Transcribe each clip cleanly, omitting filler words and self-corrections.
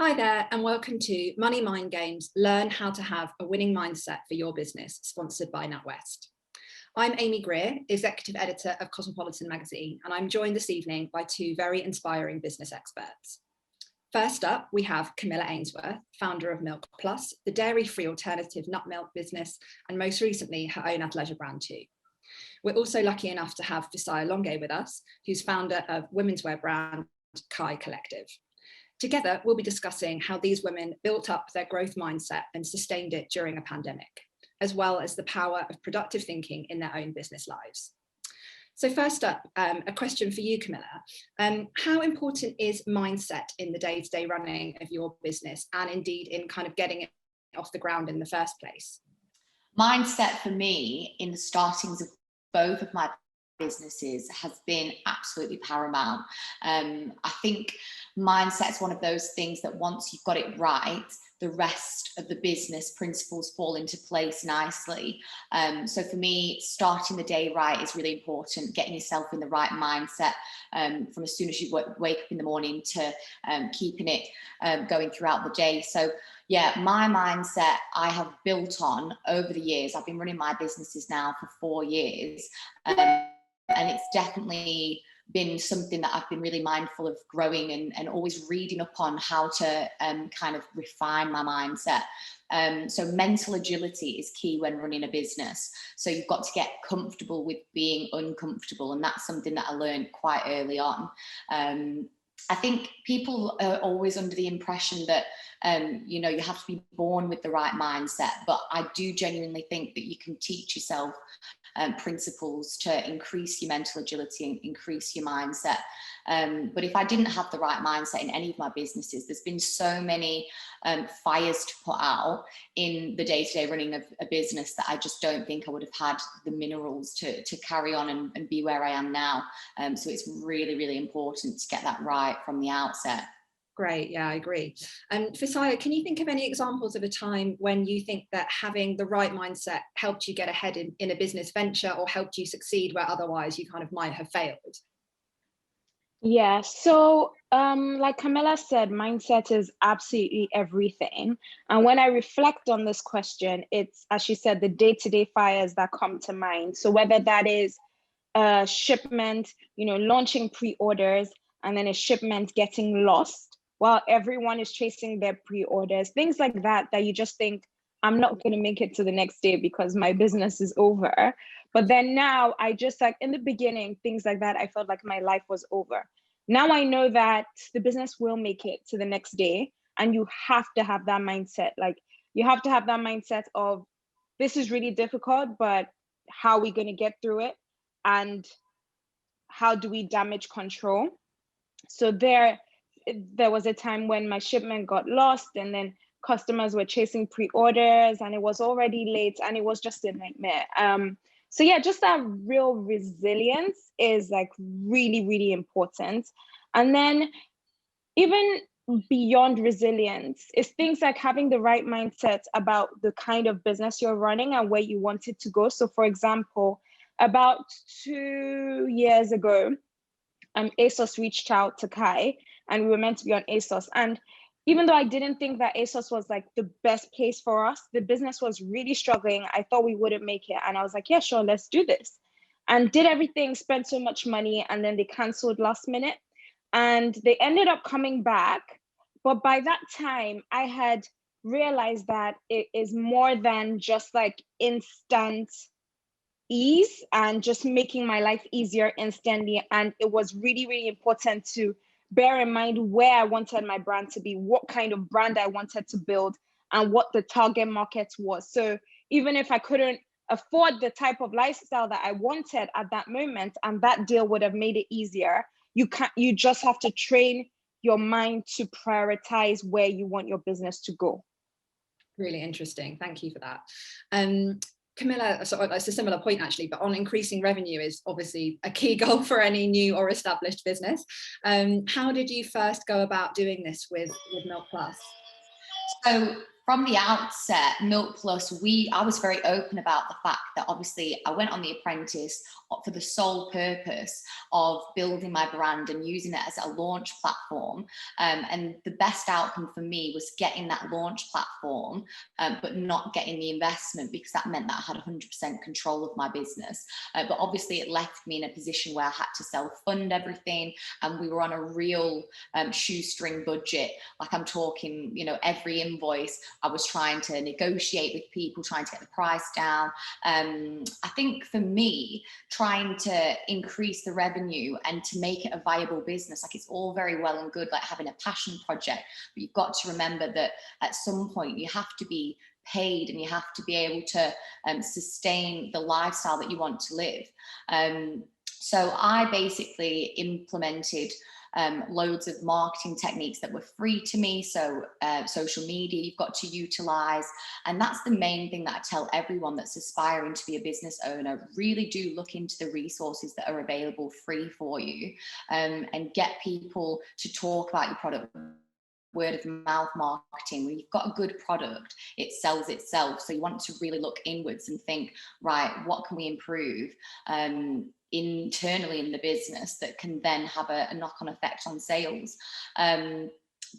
Hi there, and welcome to Money Mind Games, Learn How to Have a Winning Mindset for Your Business, sponsored by NatWest. I'm Amy Grier, Executive Editor of Cosmopolitan magazine, and I'm joined this evening by two very inspiring business experts. First up, we have Camilla Ainsworth, founder of M+LKPLUS, the dairy-free alternative nut milk business, and most recently, her own athleisure brand too. We're also lucky enough to have Fisayo Longe with us, who's founder of womenswear brand Kai Collective. Together, we'll be discussing how these women built up their growth mindset and sustained it during a pandemic, as well as the power of productive thinking in their own business lives. So first up, a question for you, Camilla. How important is mindset in the day-to-day running of your business and indeed in kind of getting it off the ground in the first place? Mindset for me in the startings of both of my businesses has been absolutely paramount. I think mindset is one of those things that once you've got it right, the rest of the business principles fall into place nicely. So for me, starting the day right is really important, getting yourself in the right mindset from as soon as you wake up in the morning to keeping it going throughout the day. So yeah, my mindset I have built on over the years. I've been running my businesses now for 4 years. And it's definitely been something that I've been really mindful of growing and always reading up on how to kind of refine my mindset. So mental agility is key when running a business. So you've got to get comfortable with being uncomfortable. And that's something that I learned quite early on. I think people are always under the impression that, you know, you have to be born with the right mindset, but I do genuinely think that you can teach yourself principles to increase your mental agility and increase your mindset. But if I didn't have the right mindset in any of my businesses, there's been so many fires to put out in the day-to-day running of a business that I just don't think I would have had the minerals to carry on and be where I am now. So it's really, really important to get that right from the outset. Great, yeah, I agree. Fisayo, can you think of any examples of a time when you think that having the right mindset helped you get ahead in a business venture or helped you succeed where otherwise you kind of might have failed? Yeah, so like Camilla said, mindset is absolutely everything. And when I reflect on this question, it's, as she said, the day-to-day fires that come to mind. So whether that is a shipment, you know, launching pre-orders and then a shipment getting lost while everyone is chasing their pre-orders, things like that, that you just think, I'm not going to make it to the next day because my business is over. But then now I just like in the beginning, things like that, I felt like my life was over. Now I know that the business will make it to the next day. And you have to have that mindset. Like you have to have that mindset of this is really difficult, but how are we going to get through it? And how do we damage control? So there was a time when my shipment got lost and then customers were chasing pre-orders and it was already late and it was just a nightmare. So yeah, just that real resilience is like really, really important. And then even beyond resilience is things like having the right mindset about the kind of business you're running and where you want it to go. So for example, about 2 years ago, ASOS reached out to Kai and we were meant to be on ASOS. And even though I didn't think that ASOS was like the best place for us, the business was really struggling. I thought we wouldn't make it. And I was like, yeah, sure, let's do this. And did everything, spent so much money, and then they canceled last minute. And they ended up coming back. But by that time, I had realized that it is more than just like instant ease and just making my life easier instantly. And it was really, really important to bear in mind where I wanted my brand to be, what kind of brand I wanted to build, and what the target market was. So even if I couldn't afford the type of lifestyle that I wanted at that moment, and that deal would have made it easier, you just have to train your mind to prioritize where you want your business to go. Really interesting. Thank you for that. Camilla, so it's a similar point actually, but on increasing revenue is obviously a key goal for any new or established business. How did you first go about doing this with M+LKPLUS? So from the outset, M+LKPLUS, I was very open about the fact that obviously I went on The Apprentice for the sole purpose of building my brand and using it as a launch platform. And the best outcome for me was getting that launch platform, but not getting the investment, because that meant that I had 100% control of my business. But obviously it left me in a position where I had to self-fund everything, and we were on a real shoestring budget. Like, I'm talking, you know, every invoice I was trying to negotiate with people, trying to get the price down. I think for me, trying to increase the revenue and to make it a viable business, like, it's all very well and good, like having a passion project, but you've got to remember that at some point you have to be paid and you have to be able to sustain the lifestyle that you want to live. So I basically implemented loads of marketing techniques that were free to me. So social media, you've got to utilize. And that's the main thing that I tell everyone that's aspiring to be a business owner. Really do look into the resources that are available free for you, and get people to talk about your product. Word of mouth marketing. When you've got a good product, it sells itself. So you want to really look inwards and think, right, what can we improve internally in the business that can then have a knock-on effect on sales.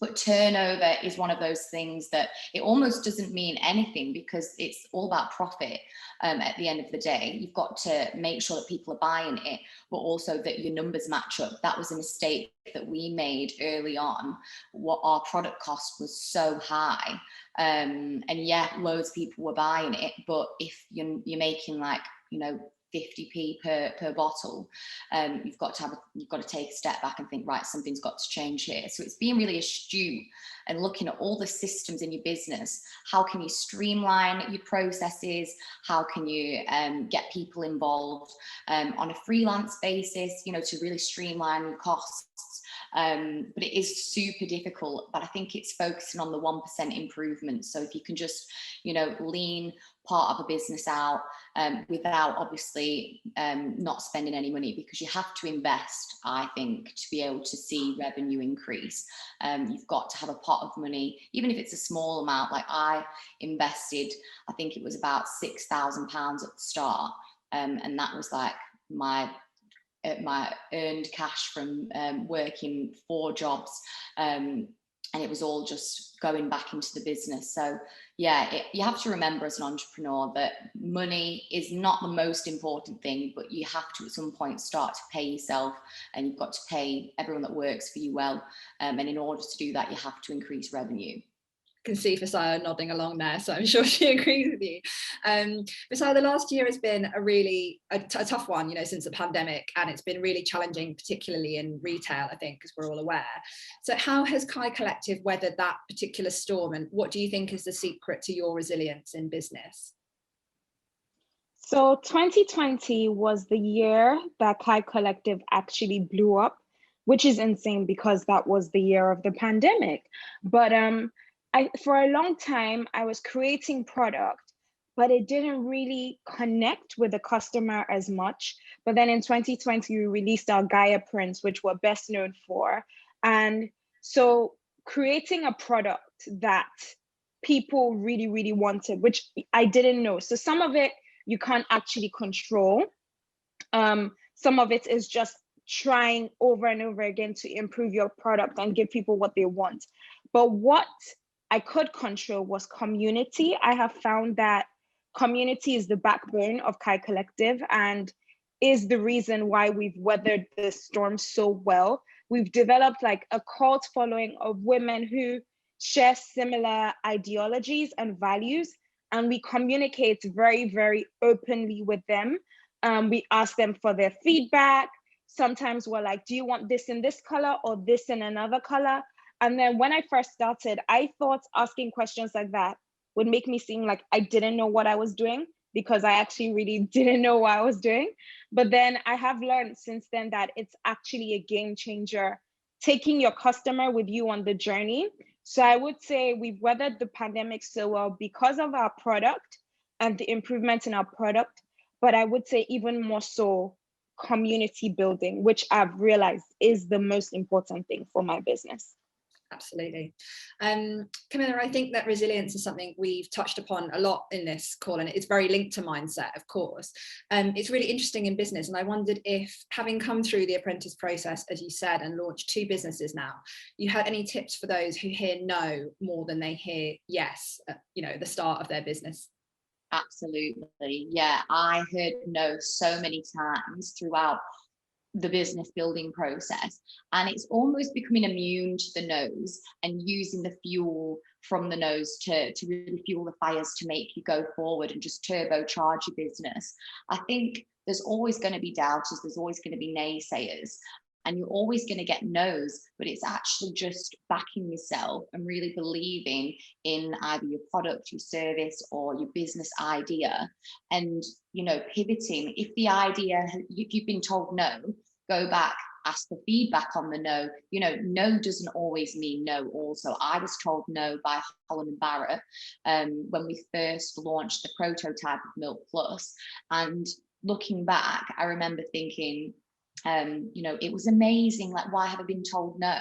But turnover is one of those things that it almost doesn't mean anything, because it's all about profit. At the end of the day, you've got to make sure that people are buying it, but also that your numbers match up. That was a mistake that we made early on. What our product cost was so high, and yeah, loads of people were buying it, but if you're making, like, you know, 50p per bottle, you've got to take a step back and think, right, something's got to change here. So it's being really astute and looking at all the systems in your business. How can you streamline your processes? How can you get people involved on a freelance basis, you know, to really streamline your costs? But it is super difficult, but I think it's focusing on the 1% improvement. So if you can just, you know, lean part of a business out without obviously not spending any money, because you have to invest, I think, to be able to see revenue increase. You've got to have a pot of money, even if it's a small amount. Like, I invested, I think it was about £6,000 at the start, and that was like my earned cash from working 4 jobs, and it was all just going back into the business. So yeah, you have to remember as an entrepreneur that money is not the most important thing, but you have to at some point start to pay yourself, and you've got to pay everyone that works for you well, and in order to do that, you have to increase revenue. Can see Fisayo nodding along there, so I'm sure she agrees with you. Fisayo, the last year has been a really tough one, you know, since the pandemic, and it's been really challenging, particularly in retail, I think, as we're all aware. So how has Kai Collective weathered that particular storm, and what do you think is the secret to your resilience in business? So 2020 was the year that Kai Collective actually blew up, which is insane because that was the year of the pandemic. But for a long time, I was creating product, but it didn't really connect with the customer as much. But then in 2020, we released our Gaia prints, which we're best known for. And so creating a product that people really, really wanted, which I didn't know. So some of it you can't actually control. Some of it is just trying over and over again to improve your product and give people what they want. But what I could control was community. I have found that community is the backbone of Kai Collective and is the reason why we've weathered the storm so well. We've developed like a cult following of women who share similar ideologies and values, and we communicate very, very openly with them. We ask them for their feedback. Sometimes we're like, do you want this in this color or this in another color? And then when I first started, I thought asking questions like that would make me seem like I didn't know what I was doing, because I actually really didn't know what I was doing. But then I have learned since then that it's actually a game changer, taking your customer with you on the journey. So I would say we've weathered the pandemic so well because of our product and the improvements in our product. But I would say even more so community building, which I've realized is the most important thing for my business. Absolutely. Camilla, I think that resilience is something we've touched upon a lot in this call, and it's very linked to mindset, of course. It's really interesting in business, and I wondered if, having come through the apprentice process, as you said, and launched 2 businesses now, you had any tips for those who hear no more than they hear yes at, the start of their business? Absolutely. Yeah, I heard no so many times throughout the business building process, and it's almost becoming immune to the no's and using the fuel from the no's to really fuel the fires to make you go forward and just turbocharge your business. I think there's always going to be doubters, there's always going to be naysayers, and you're always going to get no's, but it's actually just backing yourself and really believing in either your product, your service, or your business idea, and pivoting. If the idea, if you've been told no, go back, ask for feedback on the no. No doesn't always mean no. Also, I was told no by Holland and Barrett when we first launched the prototype of M+LKPLUS, and looking back, I remember thinking, it was amazing, like, why have I been told no?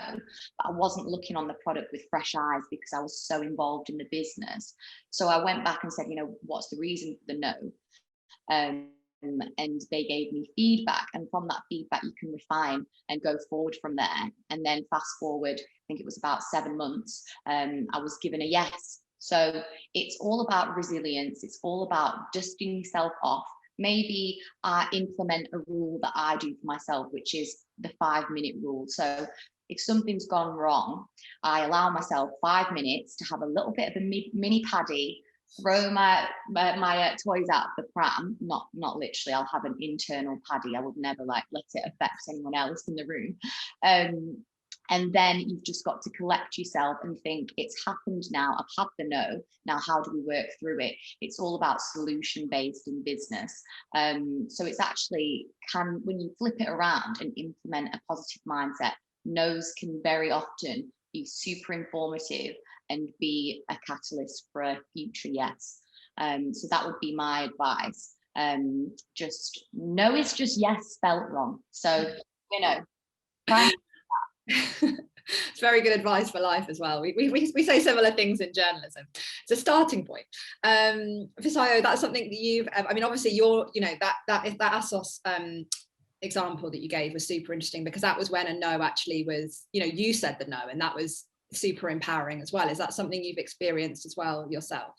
But I wasn't looking on the product with fresh eyes because I was so involved in the business. So I went back and said, what's the reason for the no? And they gave me feedback, and from that feedback you can refine and go forward from there. And then fast forward, I think it was about 7 months, I was given a yes. So it's all about resilience, it's all about dusting yourself off. Maybe I implement a rule that I do for myself, which is the 5-minute rule. So if something's gone wrong, I allow myself 5 minutes to have a little bit of a mini paddy, throw my toys out of the pram. Not literally, I'll have an internal paddy. I would never let it affect anyone else in the room. And then you've just got to collect yourself and think, it's happened now, I've had the no, now how do we work through it? It's all about solution based in business. So it's actually, when you flip it around and implement a positive mindset, no's can very often be super informative and be a catalyst for a future yes. So that would be my advice. Just no is just yes spelt wrong. So, try. It's very good advice for life as well. We say similar things in journalism. It's a starting point. Fisayo, that's something that you've, obviously you're, that ASOS example that you gave was super interesting, because that was when a no actually was, you said the no, and that was super empowering as well. Is that something you've experienced as well yourself?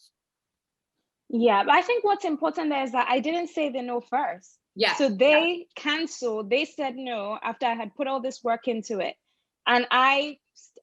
Yeah, but I think what's important there is that I didn't say the no first. Yeah. So they canceled, they said no after I had put all this work into it. And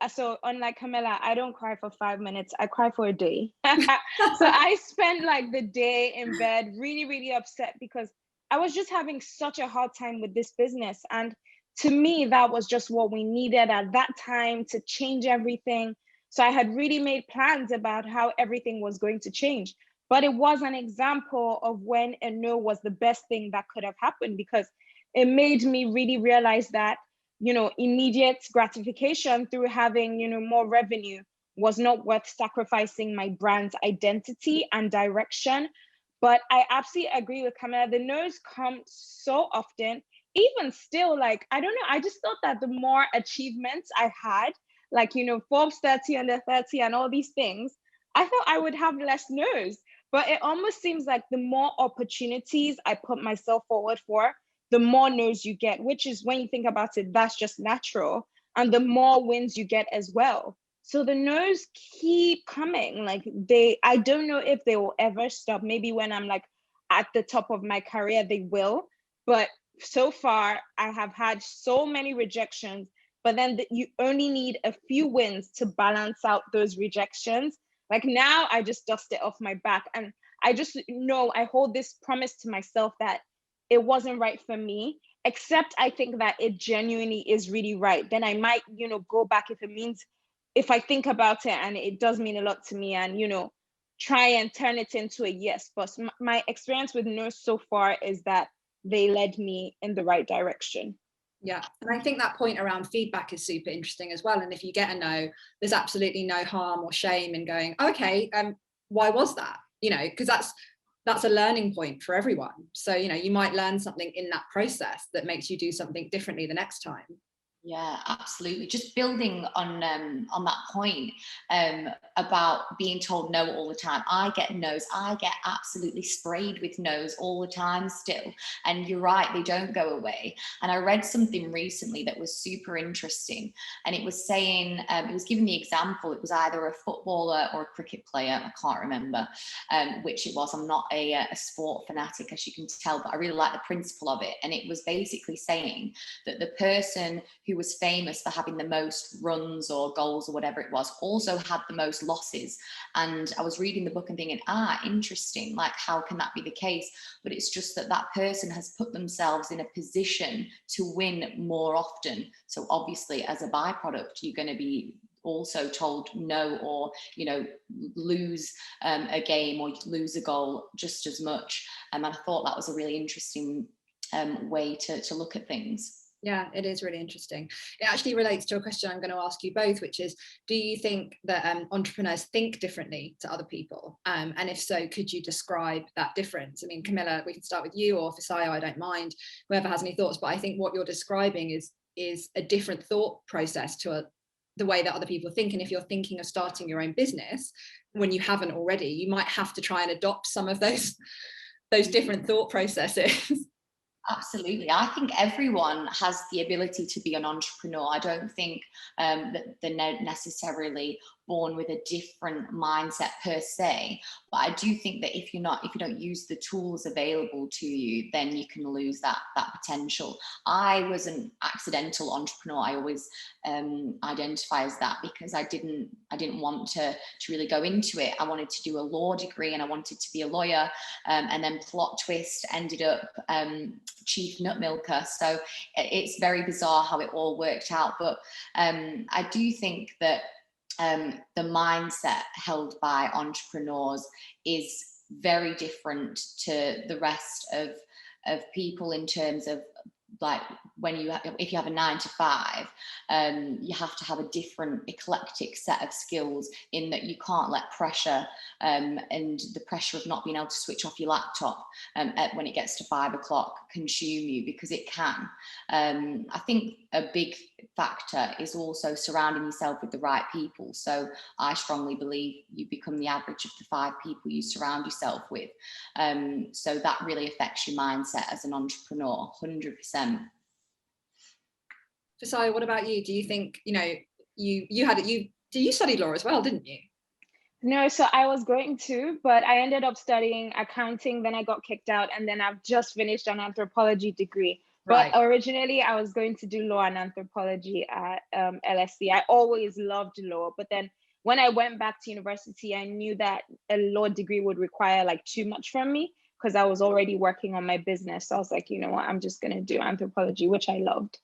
so unlike Camilla, I don't cry for 5 minutes, I cry for a day. So I spent like the day in bed really, really upset, because I was just having such a hard time with this business. And to me, that was just what we needed at that time to change everything. So I had really made plans about how everything was going to change. But it was an example of when a no was the best thing that could have happened, because it made me really realize that, immediate gratification through having, more revenue was not worth sacrificing my brand's identity and direction. But I absolutely agree with Camilla. The no's come so often. Even still, like, I don't know, I just thought that the more achievements I had, like, Forbes 30 under 30 and all these things, I thought I would have less no's. But it almost seems like the more opportunities I put myself forward for, the more no's you get, which is, when you think about it, that's just natural. And the more wins you get as well. So the no's keep coming. Like, I don't know if they will ever stop. Maybe when I'm like at the top of my career, they will. But so far, I have had so many rejections, but then you only need a few wins to balance out those rejections. Like, now I just dust it off my back, and I just know I hold this promise to myself that it wasn't right for me, except I think that it genuinely is really right. Then I might, go back if I think about it and it does mean a lot to me, and, try and turn it into a yes. But my experience with no so far is that they led me in the right direction. Yeah, and I think that point around feedback is super interesting as well. And if you get a no, there's absolutely no harm or shame in going, okay, why was that? Because that's a learning point for everyone. So, you might learn something in that process that makes you do something differently the next time. Yeah, absolutely. Just building on that point about being told no all the time. I get no's. I get absolutely sprayed with no's all the time still. And you're right, they don't go away. And I read something recently that was super interesting. And it was saying, it was giving the example, it was either a footballer or a cricket player. I can't remember which it was. I'm not a sport fanatic, as you can tell, but I really like the principle of it. And it was basically saying that the person who was famous for having the most runs or goals or whatever it was also had the most losses. And I was reading the book and thinking, interesting, like how can that be the case? But it's just that that person has put themselves in a position to win more often. So obviously as a byproduct, you're going to be also told no, or lose a game or lose a goal just as much. And I thought that was a really interesting way to look at things. Yeah, it is really interesting. It actually relates to a question I'm going to ask you both, which is, do you think that entrepreneurs think differently to other people? And if so, could you describe that difference? I mean, Camilla, we can start with you, or Fisayo, I don't mind, whoever has any thoughts, but I think what you're describing is a different thought process to the way that other people think. And if you're thinking of starting your own business, when you haven't already, you might have to try and adopt some of those different thought processes. Absolutely. I think everyone has the ability to be an entrepreneur. I don't think that they're necessarily born with a different mindset per se, but I do think that if you don't use the tools available to you, then you can lose that potential. I was an accidental entrepreneur. I always identify as that, because I didn't want to really go into it. I wanted to do a law degree and I wanted to be a lawyer, and then plot twist, ended up chief nut milker. So it's very bizarre how it all worked out. But I do think that the mindset held by entrepreneurs is very different to the rest of people, in terms of, like, if you have a 9 to 5, you have to have a different eclectic set of skills, in that you can't let pressure and the pressure of not being able to switch off your laptop when it gets to 5 o'clock consume you, because it can. I think a big factor is also surrounding yourself with the right people. So I strongly believe you become the average of the 5 people you surround yourself with. So that really affects your mindset as an entrepreneur, 100%. Fisayo, what about you? Do you think, you studied law as well, didn't you? No, so I was going to, but I ended up studying accounting, then I got kicked out, and then I've just finished an anthropology degree. Right. But originally I was going to do law and anthropology at LSE. I always loved law, but then when I went back to university, I knew that a law degree would require like too much from me, because I was already working on my business. So I was like, you know what, I'm just going to do anthropology, which I loved.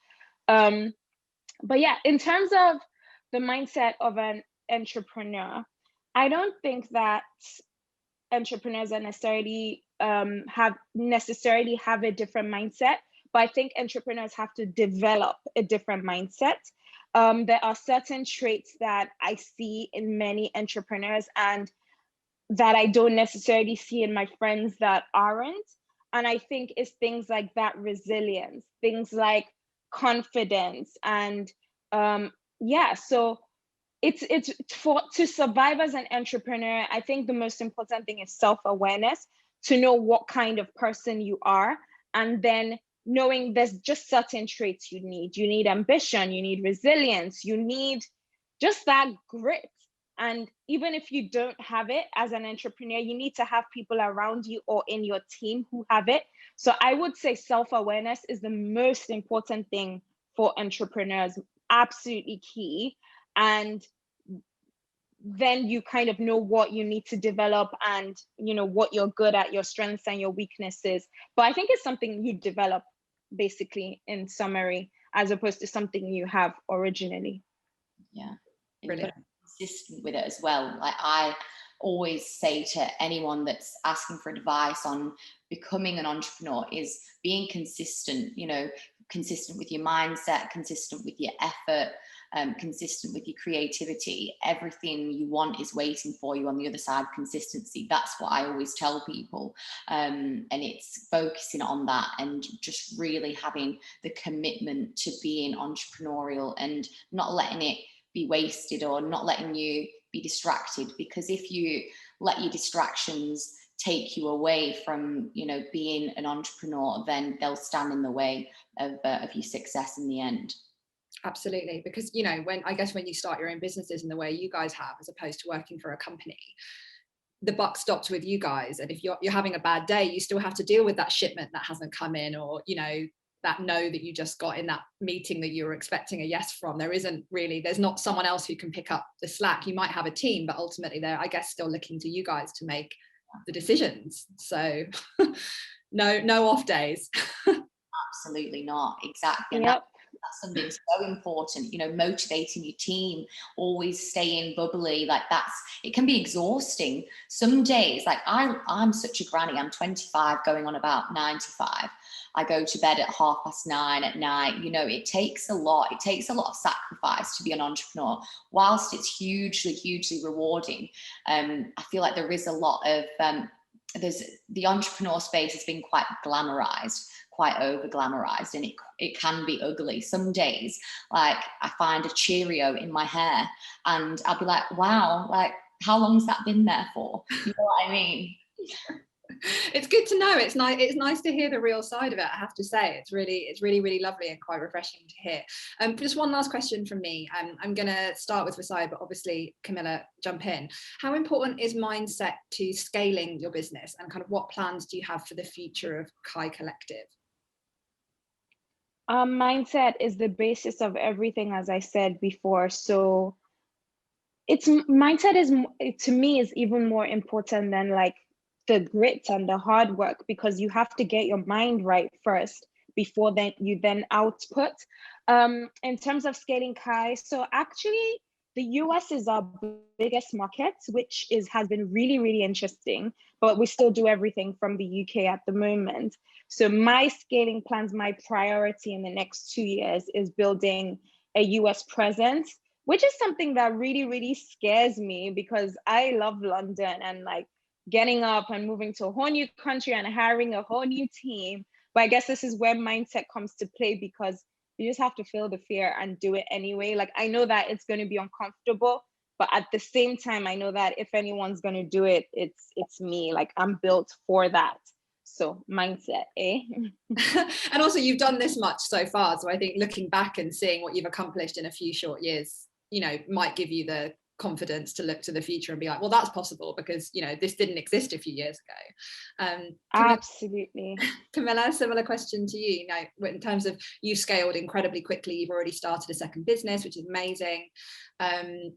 But yeah, in terms of the mindset of an entrepreneur, I don't think that entrepreneurs are necessarily have a different mindset, but I think entrepreneurs have to develop a different mindset. There are certain traits that I see in many entrepreneurs and that I don't necessarily see in my friends that aren't. And I think it's things like that resilience, things like confidence, and so it's to survive as an entrepreneur. I think the most important thing is self-awareness, to know what kind of person you are, and then knowing there's just certain traits you need. You need ambition, you need resilience, you need just that grit. And even if you don't have it as an entrepreneur, you need to have people around you or in your team who have it. So I would say self-awareness is the most important thing for entrepreneurs, absolutely key. And then you kind of know what you need to develop and what you're good at, your strengths and your weaknesses. But I think it's something you develop, basically, in summary, as opposed to something you have originally. Yeah, brilliant. Consistent with it as well. Like, I always say to anyone that's asking for advice on becoming an entrepreneur, is being consistent, consistent with your mindset, consistent with your effort, consistent with your creativity, everything you want is waiting for you on the other side of consistency. That's what I always tell people. And it's focusing on that and just really having the commitment to being entrepreneurial and not letting it be wasted or not letting you be distracted, because if you let your distractions take you away from, you know, being an entrepreneur, then they'll stand in the way of your success in the end. Absolutely, because, you know, when you start your own businesses in the way you guys have, as opposed to working for a company, the buck stops with you guys. And if you're having a bad day, you still have to deal with that shipment that hasn't come in, or, you know, that no that you just got in that meeting that you were expecting a yes from. There's not someone else who can pick up the slack. You might have a team, but ultimately they're, I guess, still looking to you guys to make the decisions. So no off days. Absolutely not. Exactly. And Yep. that's something so important, you know, motivating your team, always staying bubbly. Like it can be exhausting some days. Like I'm such a granny. I'm 25 going on about 95. I go to bed at 9:30 at night. You know, it takes a lot of sacrifice to be an entrepreneur. Whilst it's hugely rewarding, I feel like there is a lot of the entrepreneur space has been quite glamorized, quite over glamorized, and it can be ugly some days. Like I find a Cheerio in my hair and I'll be like, wow, like how long's that been there for? You know what I mean? It's good to know. It's nice to hear the real side of it, I have to say. It's really lovely and quite refreshing to hear. Just one last question from me. I'm going to start with Fisayo, but obviously Camilla, jump in. How important is mindset to scaling your business, and kind of what plans do you have for the future of Kai Collective? Mindset is the basis of everything, as I said before. So mindset is, to me, is even more important than like the grit and the hard work, because you have to get your mind right first before then you output. In terms of scaling Kai, so actually the US is our biggest market, which has been really interesting, but we still do everything from the UK at the moment. So my scaling plans, my priority in the next 2 years is building a US presence, which is something that really scares me, because I love London and like getting up and moving to a whole new country and hiring a whole new team. But I guess this is where mindset comes to play, because you just have to feel the fear and do it anyway. Like I know that it's going to be uncomfortable, but at the same time, I know that if anyone's going to do it, it's me. Like I'm built for that. So mindset, eh? And also you've done this much so far. So I think looking back and seeing what you've accomplished in a few short years, you know, might give you the confidence to look to the future and be like, well, that's possible, because, you know, this didn't exist a few years ago. Absolutely. Camilla, similar question to you. You know, in terms of you scaled incredibly quickly, you've already started a second business, which is amazing.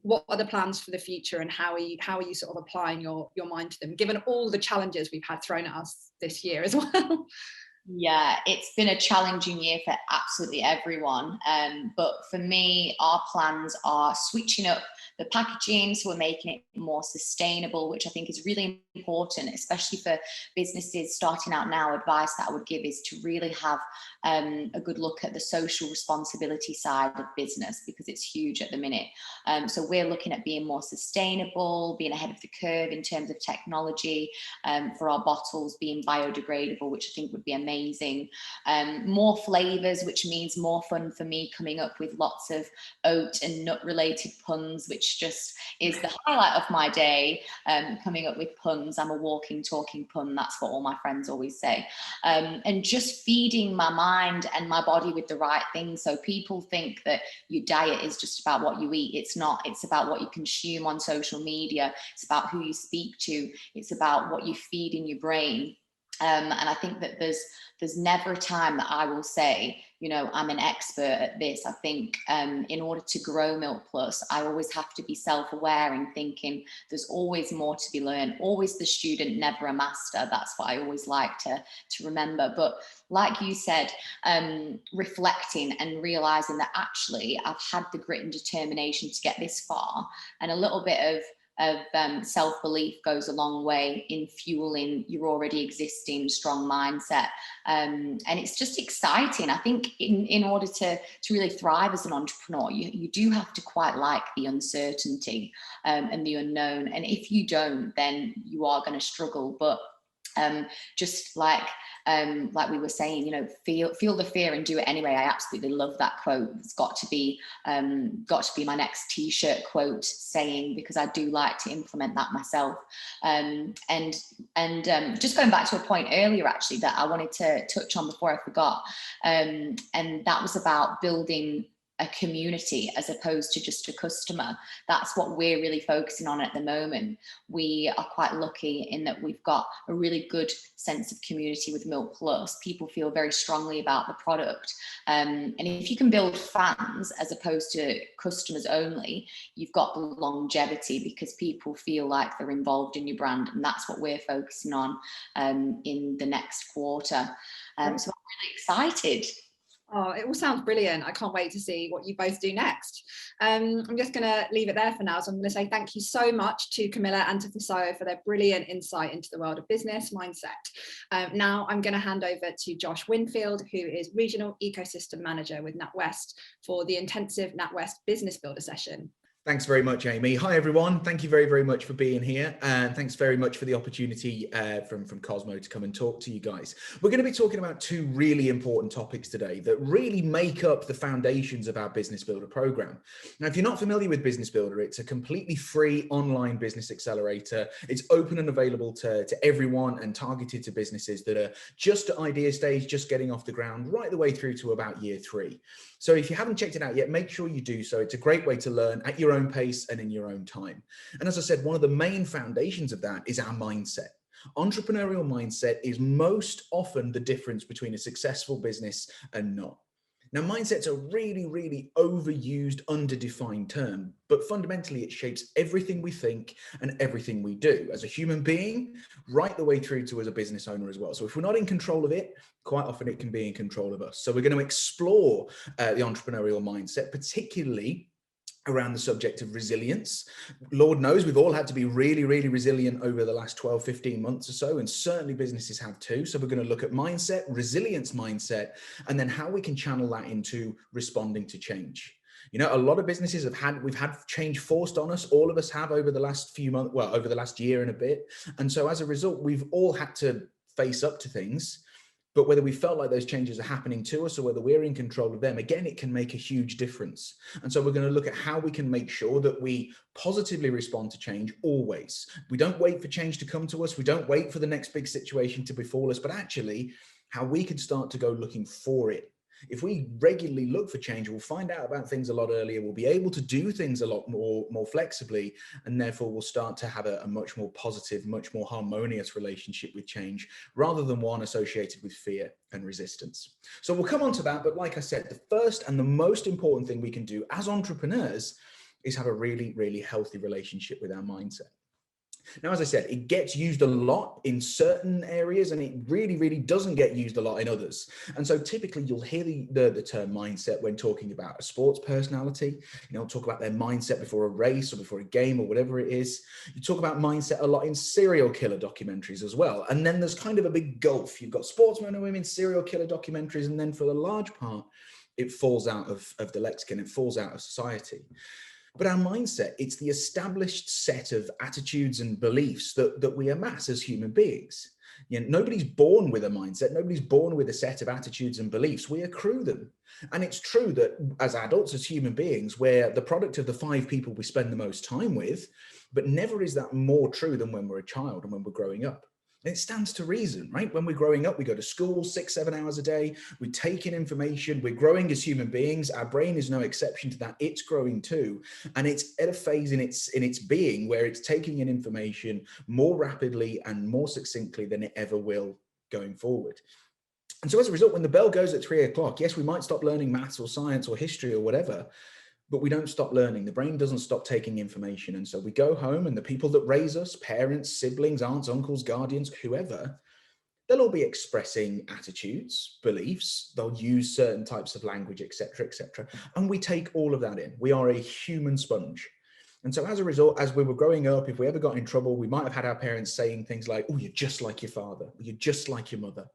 What are the plans for the future, and how are you sort of applying your mind to them, given all the challenges we've had thrown at us this year as well? Yeah, it's been a challenging year for absolutely everyone. But for me, our plans are switching up the packaging, so we're making it more sustainable, which I think is really important, especially for businesses starting out now. Advice that I would give is to really have a good look at the social responsibility side of business, because it's huge at the minute. So we're looking at being more sustainable, being ahead of the curve in terms of technology, for our bottles being biodegradable, which I think would be amazing. More flavors, which means more fun for me, coming up with lots of oat and nut related puns, which just is the highlight of my day. Coming up with puns. I'm a walking, talking pun. That's what all my friends always say. And just feeding my mind and my body with the right things. So people think that your diet is just about what you eat. It's not. It's about what you consume on social media. It's about who you speak to. It's about what you feed in your brain. And I think that there's never a time that I will say, you know, I'm an expert at this. I think in order to grow M+LKPLUS, I always have to be self-aware and thinking there's always more to be learned, always the student, never a master. That's what I always like to remember. But like you said, reflecting and realizing that actually I've had the grit and determination to get this far, and a little bit of self-belief goes a long way in fueling your already existing strong mindset. And it's just exciting. I think in order to really thrive as an entrepreneur, you do have to quite like the uncertainty and the unknown. And if you don't, then you are going to struggle. But just like we were saying, you know, feel the fear and do it anyway. I absolutely love that quote. It's got to be my next t-shirt quote saying, because I do like to implement that myself. And just going back to a point earlier actually that I wanted to touch on before I forgot, and that was about building a community as opposed to just a customer. That's what we're really focusing on at the moment. We are quite lucky in that we've got a really good sense of community with M+LKPLUS. People feel very strongly about the product. And if you can build fans as opposed to customers only, you've got the longevity because people feel like they're involved in your brand. And that's what we're focusing on in the next quarter. So I'm really excited. Oh, it all sounds brilliant. I can't wait to see what you both do next. I'm just going to leave it there for now. So I'm going to say thank you so much to Camilla and to Fisayo for their brilliant insight into the world of business mindset. Now I'm going to hand over to Josh Winfield, who is Regional Ecosystem Manager with NatWest, for the intensive NatWest Business Builder session. Thanks very much, Amy. Hi, everyone. Thank you very, very much for being here. And thanks very much for the opportunity from Cosmo to come and talk to you guys. We're going to be talking about two really important topics today that really make up the foundations of our Business Builder program. Now, if you're not familiar with Business Builder, it's a completely free online business accelerator. It's open and available to everyone and targeted to businesses that are just at idea stage, just getting off the ground, right the way through to about year 3. So if you haven't checked it out yet, make sure you do so. It's a great way to learn at your own pace and in your own time. And as I said, one of the main foundations of that is our mindset. Entrepreneurial mindset is most often the difference between a successful business and not. Now, mindset's a really, really overused, underdefined term, but fundamentally it shapes everything we think and everything we do as a human being, right the way through to as a business owner as well. So if we're not in control of it, quite often it can be in control of us. So we're going to explore the entrepreneurial mindset, particularly around the subject of resilience. Lord knows we've all had to be really, really resilient over the last 12, 15 months or so, and certainly businesses have too. So we're going to look at mindset, resilience mindset, and then how we can channel that into responding to change. You know, a lot of businesses we've had change forced on us. All of us have over the last few months, well, over the last year and a bit. And so as a result, we've all had to face up to things. But whether we felt like those changes are happening to us or whether we're in control of them, again, it can make a huge difference. And so we're going to look at how we can make sure that we positively respond to change always. We don't wait for change to come to us. We don't wait for the next big situation to befall us, but actually how we can start to go looking for it. If we regularly look for change, we'll find out about things a lot earlier. We'll be able to do things a lot more flexibly, and therefore we'll start to have a much more positive, much more harmonious relationship with change, rather than one associated with fear and resistance. So we'll come on to that. But like I said, the first and the most important thing we can do as entrepreneurs is have a really, really healthy relationship with our mindset. Now, as I said, it gets used a lot in certain areas and it really, really doesn't get used a lot in others. And so typically you'll hear the term mindset when talking about a sports personality. You know, talk about their mindset before a race or before a game or whatever it is. You talk about mindset a lot in serial killer documentaries as well. And then there's kind of a big gulf. You've got sportsmen and women, serial killer documentaries, and then for the large part, it falls out of the lexicon, it falls out of society. But our mindset, it's the established set of attitudes and beliefs that we amass as human beings. You know, nobody's born with a mindset. Nobody's born with a set of attitudes and beliefs. We accrue them. And it's true that as adults, as human beings, we're the product of the 5 people we spend the most time with, but never is that more true than when we're a child and when we're growing up. And it stands to reason, right? When we're growing up, we go to school 6-7 hours a day. We take in information. We're growing as human beings. Our brain is no exception to that. It's growing too. And it's at a phase in its being where it's taking in information more rapidly and more succinctly than it ever will going forward. And so as a result, when the bell goes at 3 o'clock, yes, we might stop learning maths or science or history or whatever, but we don't stop learning. The brain doesn't stop taking information. And so we go home and the people that raise us, parents, siblings, aunts, uncles, guardians, whoever, they'll all be expressing attitudes, beliefs. They'll use certain types of language, etc., etc. And we take all of that in. We are a human sponge. And so as a result, as we were growing up, if we ever got in trouble, we might have had our parents saying things like, oh, you're just like your father, or you're just like your mother.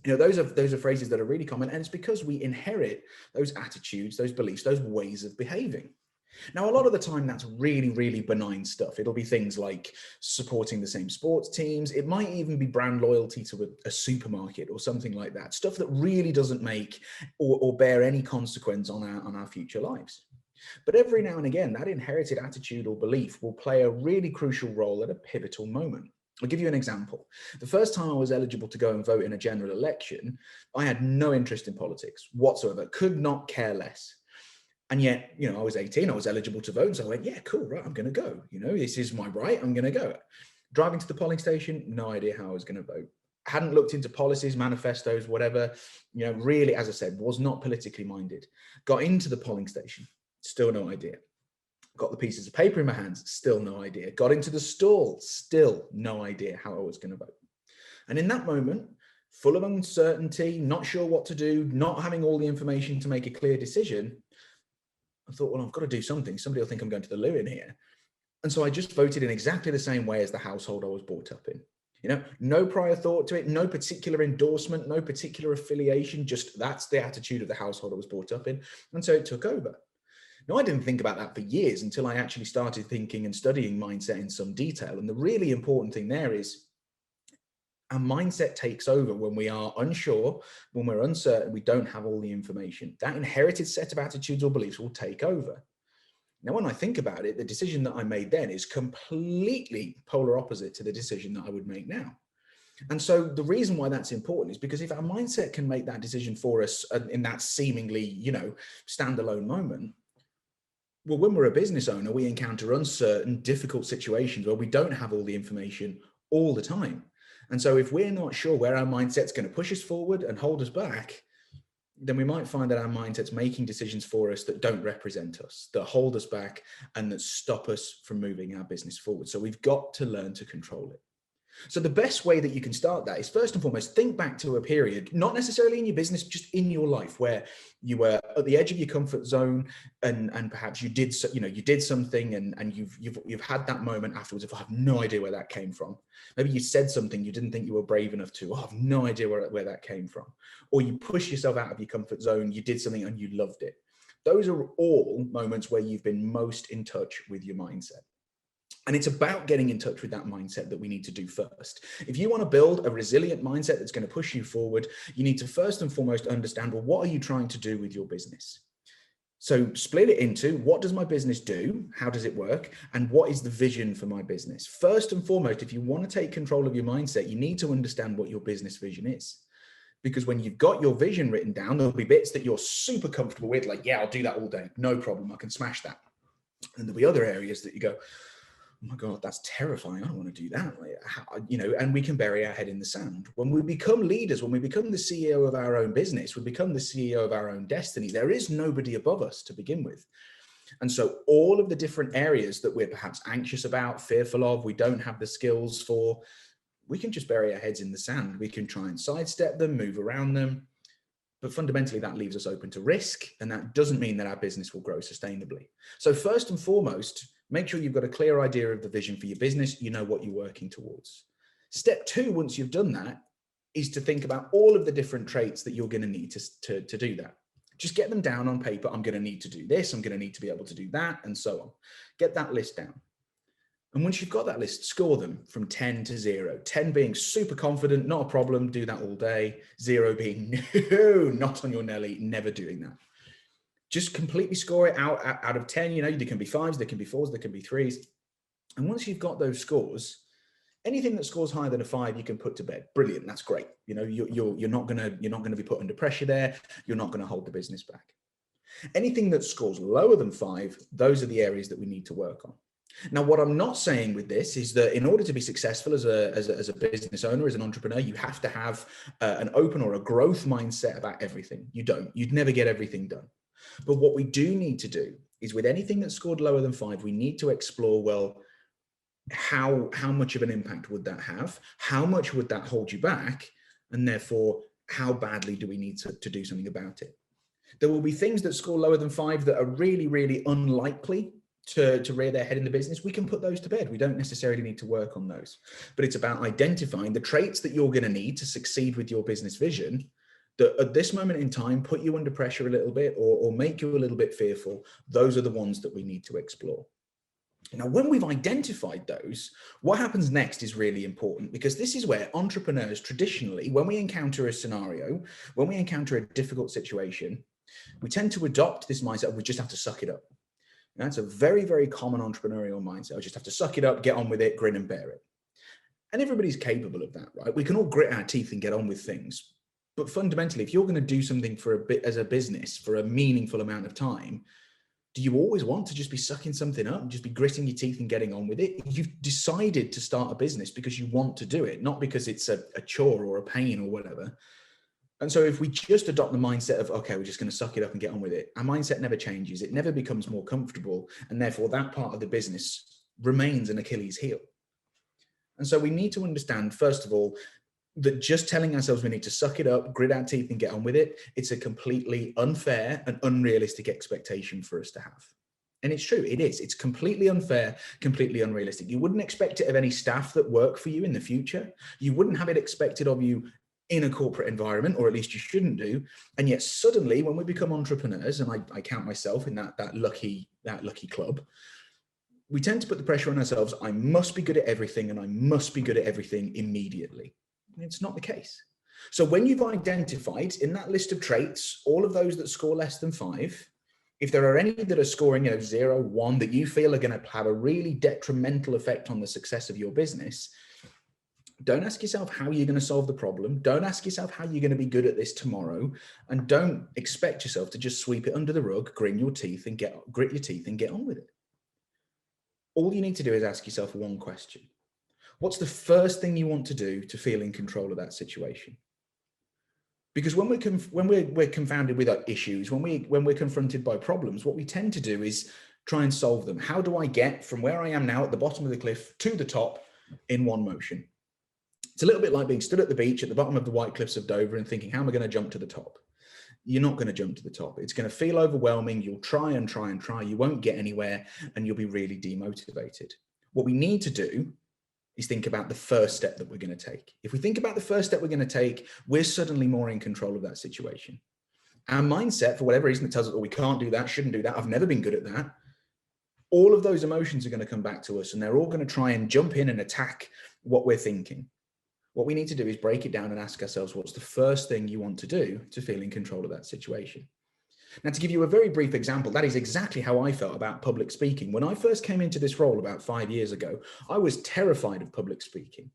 You know, those are phrases that are really common, and it's because we inherit those attitudes, those beliefs, those ways of behaving. Now, a lot of the time, that's really, really benign stuff. It'll be things like supporting the same sports teams. It might even be brand loyalty to a supermarket or something like that. Stuff that really doesn't make or bear any consequence on our future lives. But every now and again, that inherited attitude or belief will play a really crucial role at a pivotal moment. I'll give you an example. The first time I was eligible to go and vote in a general election, I had no interest in politics whatsoever, could not care less. And yet, you know, I was 18, I was eligible to vote. So I went, yeah, cool, right, I'm going to go. You know, this is my right, I'm going to go. Driving to the polling station, no idea how I was going to vote. Hadn't looked into policies, manifestos, whatever, you know, really, as I said, was not politically minded. Got into the polling station, still no idea. Got the pieces of paper in my hands, still no idea. Got into the stall, still no idea how I was going to vote. And in that moment, full of uncertainty, not sure what to do, not having all the information to make a clear decision, I thought, well, I've got to do something. Somebody will think I'm going to the loo in here. And so I just voted in exactly the same way as the household I was brought up in. You know, no prior thought to it, no particular endorsement, no particular affiliation, just that's the attitude of the household I was brought up in. And so it took over. Now, I didn't think about that for years until I actually started thinking and studying mindset in some detail. And the really important thing there is our mindset takes over when we are unsure, when we're uncertain, we don't have all the information. That inherited set of attitudes or beliefs will take over. Now, when I think about it, the decision that I made then is completely polar opposite to the decision that I would make now. And so the reason why that's important is because if our mindset can make that decision for us in that seemingly, you know, standalone moment, well, when we're a business owner, we encounter uncertain, difficult situations where we don't have all the information all the time. And so if we're not sure where our mindset's going to push us forward and hold us back, then we might find that our mindset's making decisions for us that don't represent us, that hold us back and that stop us from moving our business forward. So we've got to learn to control it. So the best way that you can start that is first and foremost, think back to a period, not necessarily in your business, just in your life where you were at the edge of your comfort zone and perhaps you did something and you've had that moment afterwards of, I have no idea where that came from. Maybe you said something you didn't think you were brave enough to, I have no idea where that came from. Or you pushed yourself out of your comfort zone, you did something and you loved it. Those are all moments where you've been most in touch with your mindset. And it's about getting in touch with that mindset that we need to do first. If you want to build a resilient mindset that's going to push you forward, you need to first and foremost understand, well, what are you trying to do with your business? So split it into what does my business do? How does it work? And what is the vision for my business? First and foremost, if you want to take control of your mindset, you need to understand what your business vision is. Because when you've got your vision written down, there'll be bits that you're super comfortable with, like, yeah, I'll do that all day. No problem. I can smash that. And there'll be other areas that you go, oh my God, that's terrifying. I don't want to do that. You know, and we can bury our head in the sand. When we become leaders, when we become the CEO of our own business, we become the CEO of our own destiny. There is nobody above us to begin with. And so all of the different areas that we're perhaps anxious about, fearful of, we don't have the skills for, we can just bury our heads in the sand. We can try and sidestep them, move around them. But fundamentally, that leaves us open to risk. And that doesn't mean that our business will grow sustainably. So first and foremost, make sure you've got a clear idea of the vision for your business. You know what you're working towards. Step two, once you've done that, is to think about all of the different traits that you're going to need to do that. Just get them down on paper. I'm going to need to do this. I'm going to need to be able to do that, and so on. Get that list down. And once you've got that list, score them from 10 to 0. 10 being super confident, not a problem, do that all day. 0 being, no, not on your Nelly, never doing that. Just completely score it out of 10. You know, there can be 5s, there can be 4s, there can be 3s. And once you've got those scores, anything that scores higher than a 5, you can put to bed. Brilliant, that's great. You know, you're not gonna be put under pressure there. You're not gonna hold the business back. Anything that scores lower than 5, those are the areas that we need to work on. Now, what I'm not saying with this is that in order to be successful as a business owner, as an entrepreneur, you have to have an open or a growth mindset about everything. You don't. You'd never get everything done. But what we do need to do is with anything that's scored lower than 5, we need to explore, well, how much of an impact would that have? How much would that hold you back? And therefore, how badly do we need to do something about it? There will be things that score lower than 5 that are really, really unlikely to rear their head in the business, we can put those to bed. We don't necessarily need to work on those, but it's about identifying the traits that you're going to need to succeed with your business vision that at this moment in time put you under pressure a little bit or make you a little bit fearful. Those are the ones that we need to explore. Now, when we've identified those, what happens next is really important, because this is where entrepreneurs traditionally, when we encounter a scenario, when we encounter a difficult situation, we tend to adopt this mindset of we just have to suck it up. And that's a very, very common entrepreneurial mindset. I just have to suck it up, get on with it, grin and bear it. And everybody's capable of that, right? We can all grit our teeth and get on with things. But fundamentally, if you're going to do something for a bit as a business for a meaningful amount of time, do you always want to just be sucking something up and just be gritting your teeth and getting on with it? You've decided to start a business because you want to do it, not because it's a chore or a pain or whatever. And so if we just adopt the mindset of, okay, we're just going to suck it up and get on with it, our mindset never changes. It never becomes more comfortable. And therefore that part of the business remains an Achilles heel. And so we need to understand, first of all, that just telling ourselves we need to suck it up, grit our teeth and get on with it, it's a completely unfair and unrealistic expectation for us to have. And it's true, it is. It's completely unfair, completely unrealistic. You wouldn't expect it of any staff that work for you in the future. You wouldn't have it expected of you in a corporate environment, or at least you shouldn't do. And yet suddenly when we become entrepreneurs, and I count myself in that lucky club, we tend to put the pressure on ourselves. I must be good at everything and I must be good at everything immediately. It's not the case. So when you've identified in that list of traits, all of those that score less than 5, if there are any that are scoring 0, 1, that you feel are going to have a really detrimental effect on the success of your business, don't ask yourself how you're going to solve the problem. Don't ask yourself how you're going to be good at this tomorrow. And don't expect yourself to just sweep it under the rug, grit your teeth and get on with it. All you need to do is ask yourself one question. What's the first thing you want to do to feel in control of that situation? Because when we're confounded with issues, when we're confronted by problems, what we tend to do is try and solve them. How do I get from where I am now at the bottom of the cliff to the top in one motion? It's a little bit like being stood at the beach at the bottom of the White Cliffs of Dover and thinking, how am I going to jump to the top? You're not going to jump to the top. It's going to feel overwhelming. You'll try and try and try. You won't get anywhere and you'll be really demotivated. What we need to do is think about the first step that we're going to take. If we think about the first step we're going to take, we're suddenly more in control of that situation. Our mindset, for whatever reason, that tells us, oh, we can't do that, shouldn't do that, I've never been good at that. All of those emotions are going to come back to us and they're all going to try and jump in and attack what we're thinking. What we need to do is break it down and ask ourselves, what's the first thing you want to do to feel in control of that situation? Now, to give you a very brief example, that is exactly how I felt about public speaking. When I first came into this role about 5 years ago, I was terrified of public speaking.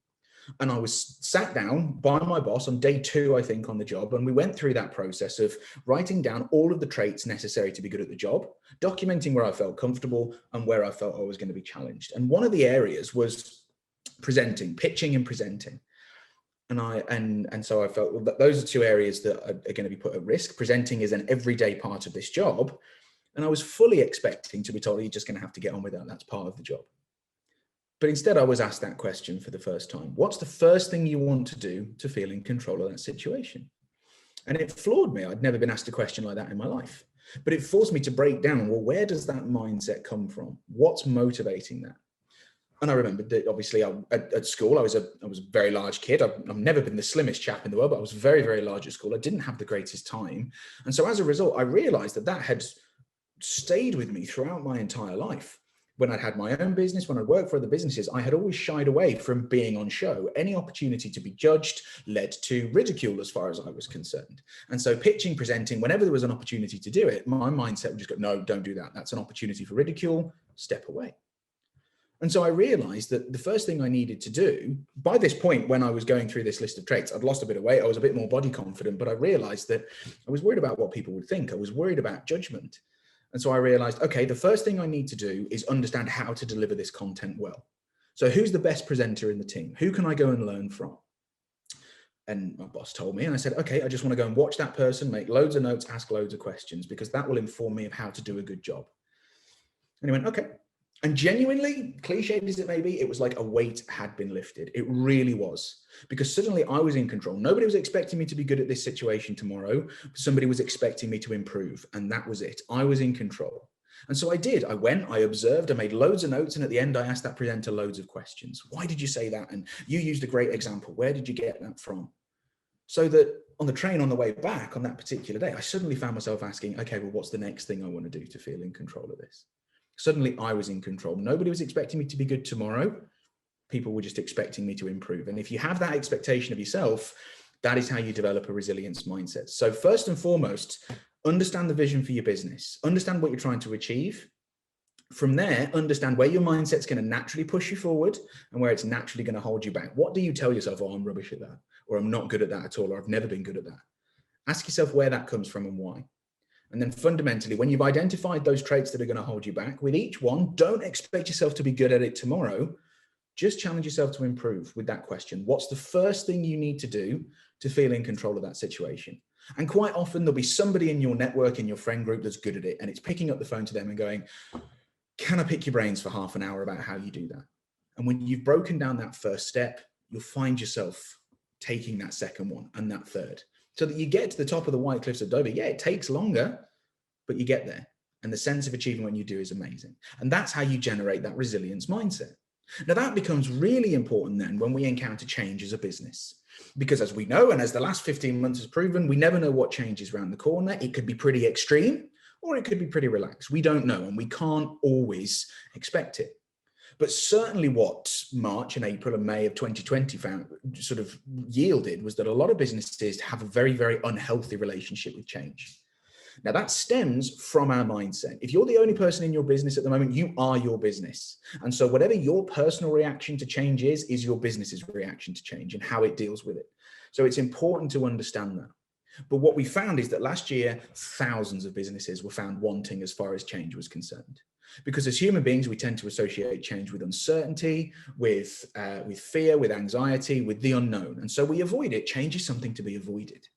And I was sat down by my boss on day 2, I think, on the job. And we went through that process of writing down all of the traits necessary to be good at the job, documenting where I felt comfortable and where I felt I was going to be challenged. And one of the areas was presenting, pitching and presenting. And so I felt, well, those are 2 areas that are going to be put at risk. Presenting is an everyday part of this job. And I was fully expecting to be told, you're just going to have to get on with that. That's part of the job. But instead, I was asked that question for the first time. What's the first thing you want to do to feel in control of that situation? And it floored me. I'd never been asked a question like that in my life. But it forced me to break down, well, where does that mindset come from? What's motivating that? And I remembered that obviously at school, I was a very large kid. I've never been the slimmest chap in the world, but I was very, very large at school. I didn't have the greatest time. And so as a result, I realized that had stayed with me throughout my entire life. When I'd had my own business, when I worked for other businesses, I had always shied away from being on show. Any opportunity to be judged led to ridicule as far as I was concerned. And so pitching, presenting, whenever there was an opportunity to do it, my mindset would just go, no, don't do that. That's an opportunity for ridicule, step away. And so I realized that the first thing I needed to do, by this point, when I was going through this list of traits, I'd lost a bit of weight, I was a bit more body confident, but I realized that I was worried about what people would think. I was worried about judgment. And so I realized, okay, the first thing I need to do is understand how to deliver this content well. So who's the best presenter in the team? Who can I go and learn from? And my boss told me, and I said, okay, I just want to go and watch that person, make loads of notes, ask loads of questions, because that will inform me of how to do a good job. And he went, okay. And genuinely, cliched as it may be, it was like a weight had been lifted. It really was, because suddenly I was in control. Nobody was expecting me to be good at this situation tomorrow. Somebody was expecting me to improve, and that was it. I was in control. And so I did. I went, I observed, I made loads of notes. And at the end, I asked that presenter loads of questions. Why did you say that? And you used a great example. Where did you get that from? So that on the train on the way back on that particular day, I suddenly found myself asking, okay, well, what's the next thing I want to do to feel in control of this? Suddenly I was in control. Nobody was expecting me to be good tomorrow. People were just expecting me to improve. And if you have that expectation of yourself, that is how you develop a resilience mindset. So first and foremost, understand the vision for your business, understand what you're trying to achieve. From there, understand where your mindset's going to naturally push you forward and where it's naturally going to hold you back. What do you tell yourself? Oh, I'm rubbish at that, or I'm not good at that at all, or I've never been good at that. Ask yourself where that comes from and why. And then fundamentally, when you've identified those traits that are going to hold you back, with each one, don't expect yourself to be good at it tomorrow. Just challenge yourself to improve with that question. What's the first thing you need to do to feel in control of that situation? And quite often there'll be somebody in your network, in your friend group that's good at it. And it's picking up the phone to them and going, can I pick your brains for half an hour about how you do that? And when you've broken down that first step, you'll find yourself taking that second one and that third, so that you get to the top of the White Cliffs of Dover. Yeah, it takes longer, but you get there. And the sense of achieving what you do is amazing. And that's how you generate that resilience mindset. Now that becomes really important then when we encounter change as a business, because as we know, and as the last 15 months has proven, we never know what change is around the corner. It could be pretty extreme or it could be pretty relaxed. We don't know, and we can't always expect it. But certainly what March and April and May of 2020 found sort of yielded was that a lot of businesses have a very, very unhealthy relationship with change. Now that stems from our mindset. If you're the only person in your business at the moment, you are your business. And so whatever your personal reaction to change is your business's reaction to change and how it deals with it. So it's important to understand that. But what we found is that last year, thousands of businesses were found wanting as far as change was concerned. Because as human beings, we tend to associate change with uncertainty, with fear, with anxiety, with the unknown. And so we avoid it. Change is something to be avoided.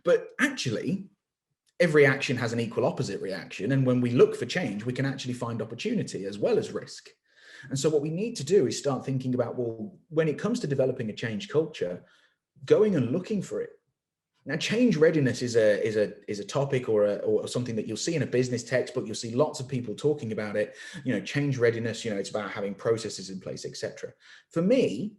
But actually, every action has an equal opposite reaction. And when we look for change, we can actually find opportunity as well as risk. And so what we need to do is start thinking about, well, when it comes to developing a change culture, going and looking for it. Now, change readiness is a topic or something that you'll see in a business textbook. You'll see lots of people talking about it. You know, change readiness, you know, it's about having processes in place, etc. For me,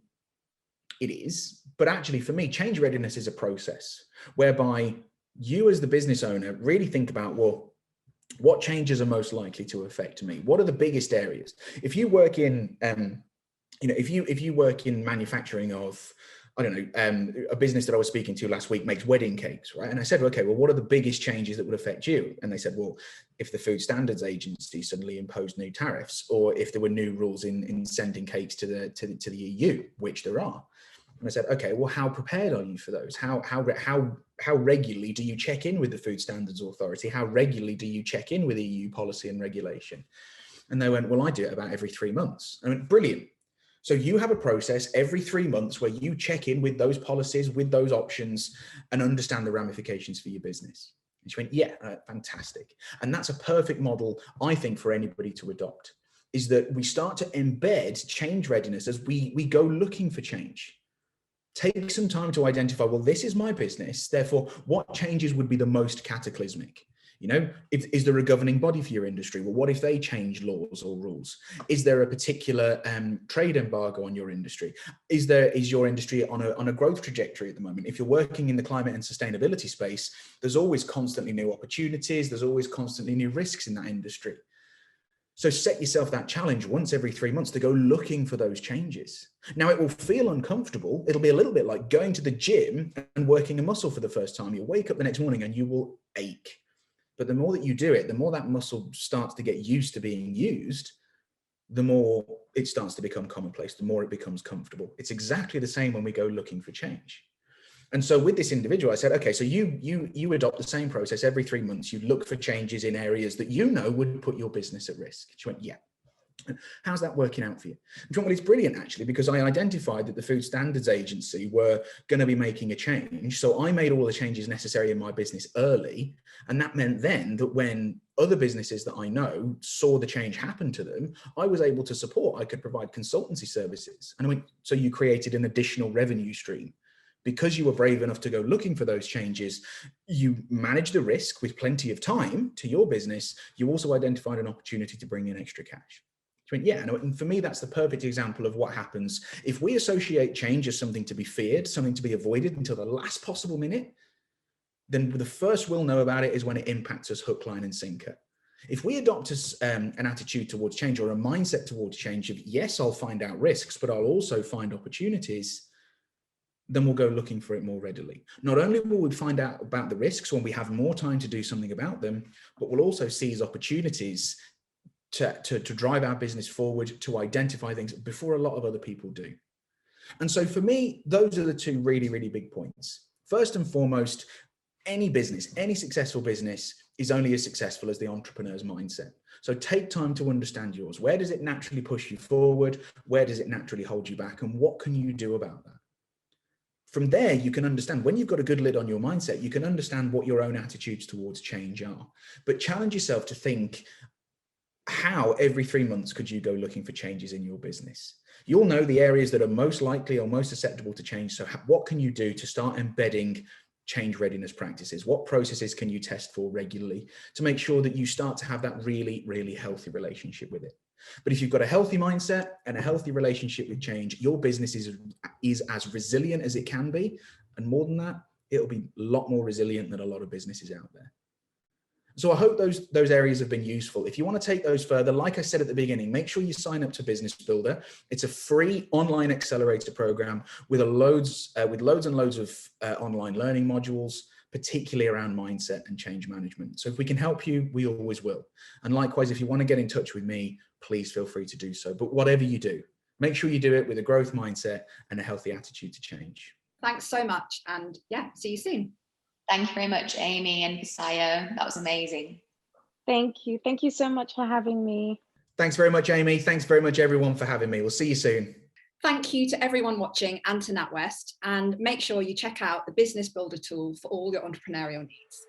it is, but actually for me, change readiness is a process whereby you as the business owner really think about, well, what changes are most likely to affect me? What are the biggest areas? If you work in, if you work in manufacturing of, I don't know, a business that I was speaking to last week makes wedding cakes, right? And I said, okay, well, what are the biggest changes that would affect you? And they said, well, if the Food Standards Agency suddenly imposed new tariffs, or if there were new rules in sending cakes to the EU, which there are. And I said, okay, well, how prepared are you for those? How regularly do you check in with the Food Standards Authority? How regularly do you check in with EU policy and regulation? And they went, well, I do it about every 3 months. I went, brilliant. So you have a process every 3 months where you check in with those policies, with those options, and understand the ramifications for your business. And she went, yeah, fantastic. And that's a perfect model, I think, for anybody to adopt, is that we start to embed change readiness as we go looking for change. Take some time to identify, well, this is my business, therefore, what changes would be the most cataclysmic? You know, is there a governing body for your industry? Well, what if they change laws or rules? Is there a particular trade embargo on your industry? Is your industry on a growth trajectory at the moment? If you're working in the climate and sustainability space, there's always constantly new opportunities. There's always constantly new risks in that industry. So set yourself that challenge once every 3 months to go looking for those changes. Now, it will feel uncomfortable. It'll be a little bit like going to the gym and working a muscle for the first time. You'll wake up the next morning and you will ache. But the more that you do it, the more that muscle starts to get used to being used, the more it starts to become commonplace, the more it becomes comfortable. It's exactly the same when we go looking for change. And so with this individual, I said, okay, so you adopt the same process every 3 months. You look for changes in areas that you know would put your business at risk. She went, yeah. How's that working out for you? Well, it's brilliant, actually, because I identified that the Food Standards Agency were going to be making a change. So I made all the changes necessary in my business early. And that meant then that when other businesses that I know saw the change happen to them, I was able to support. I could provide consultancy services. And I went, so you created an additional revenue stream because you were brave enough to go looking for those changes, you managed the risk with plenty of time to your business. You also identified an opportunity to bring in extra cash. She went, yeah, and for me, that's the perfect example of what happens if we associate change as something to be feared, something to be avoided until the last possible minute. Then the first we'll know about it is when it impacts us hook, line, and sinker. If we adopt an attitude towards change, or a mindset towards change of, yes, I'll find out risks, but I'll also find opportunities, then we'll go looking for it more readily. Not only will we find out about the risks when we have more time to do something about them, but we'll also seize opportunities to drive our business forward, to identify things before a lot of other people do. And so for me, those are the two really, really big points. First and foremost, any business, any successful business is only as successful as the entrepreneur's mindset. So take time to understand yours. Where does it naturally push you forward? Where does it naturally hold you back? And what can you do about that? From there, you can understand, when you've got a good lid on your mindset, you can understand what your own attitudes towards change are. But challenge yourself to think, how every 3 months could you go looking for changes in your business? You'll know the areas that are most likely or most susceptible to change. So what can you do to start embedding change readiness practices? What processes can you test for regularly to make sure that you start to have that really, really healthy relationship with it? But if you've got a healthy mindset and a healthy relationship with change, your business is as resilient as it can be. And more than that, it'll be a lot more resilient than a lot of businesses out there. So I hope those areas have been useful. If you want to take those further, like I said at the beginning, make sure you sign up to Business Builder. It's a free online accelerator program with loads and loads of online learning modules, particularly around mindset and change management. So if we can help you, we always will. And likewise, if you want to get in touch with me, please feel free to do so. But whatever you do, make sure you do it with a growth mindset and a healthy attitude to change. Thanks so much. And yeah, see you soon. Thank you very much, Amy and Fisayo. That was amazing. Thank you. Thank you so much for having me. Thanks very much, Amy. Thanks very much, everyone, for having me. We'll see you soon. Thank you to everyone watching and to NatWest. And make sure you check out the Business Builder tool for all your entrepreneurial needs.